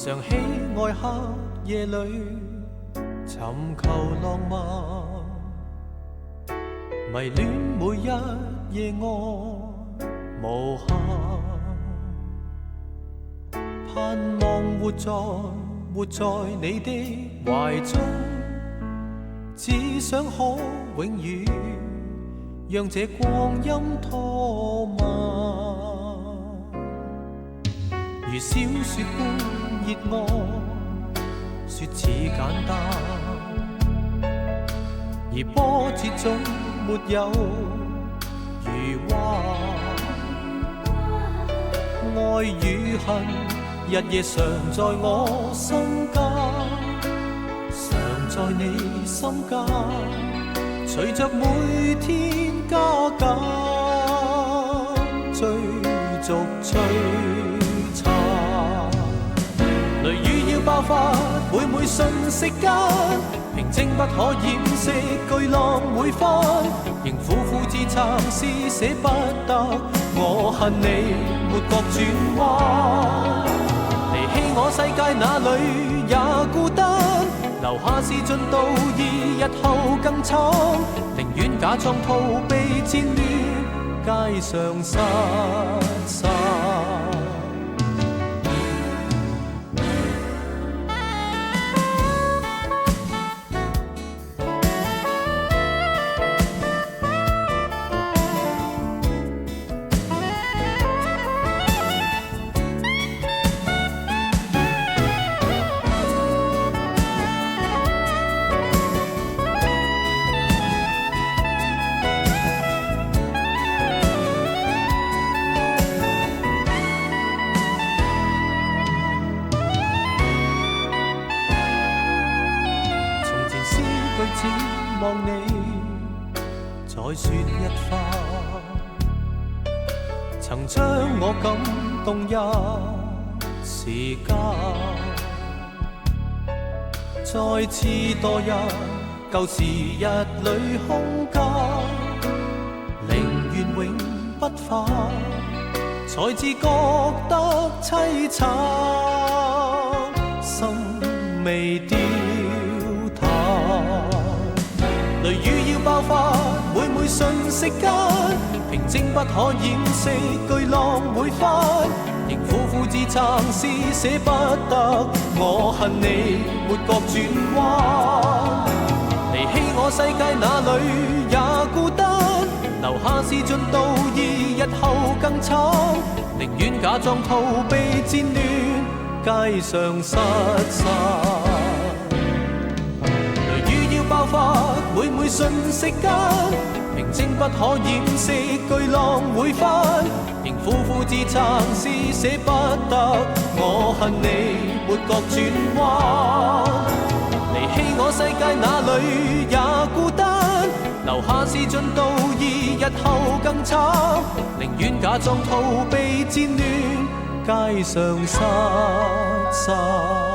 常喜爱黑夜里寻求浪漫，迷恋每一夜爱无限，盼望活在你的怀中，只想可永远让这光阴拖慢，如小说般热爱，说似简单，而波折总没有如畫，愛與恨日夜常在我心間，常在你心間，隨着每天加減，追逐璀璨。雷雨要爆發，每瞬息間，平靜不可掩飾，巨浪會翻，仍苦苦支撐，是捨不得。我恨你，沒覺轉彎，離棄我世界哪裏也孤單，留下是進度，而日後更慘，寧願假裝逃避戰亂，街上失散。只望你再說一番，曾將我感動一時間，再次墮入舊時日裏空間，寧願永不返，才自覺得凄慘，心未掉淡。雷雨要爆發，每瞬息間，平靜不可掩飾，巨浪會翻，仍苦苦支撐，是捨不得。我恨你，沒覺轉彎，離棄我世界哪裏也孤單，留下是進度，而日後更慘，寧願假裝逃避戰亂，街上失散。爆發，每瞬息間，平靜不可掩飾，巨浪會翻，仍苦苦支撐，是捨不得。我恨你，沒覺轉彎，離棄我世界哪裏也孤單，留下是進度，而日後更慘，寧願假裝逃避戰亂，街上失散。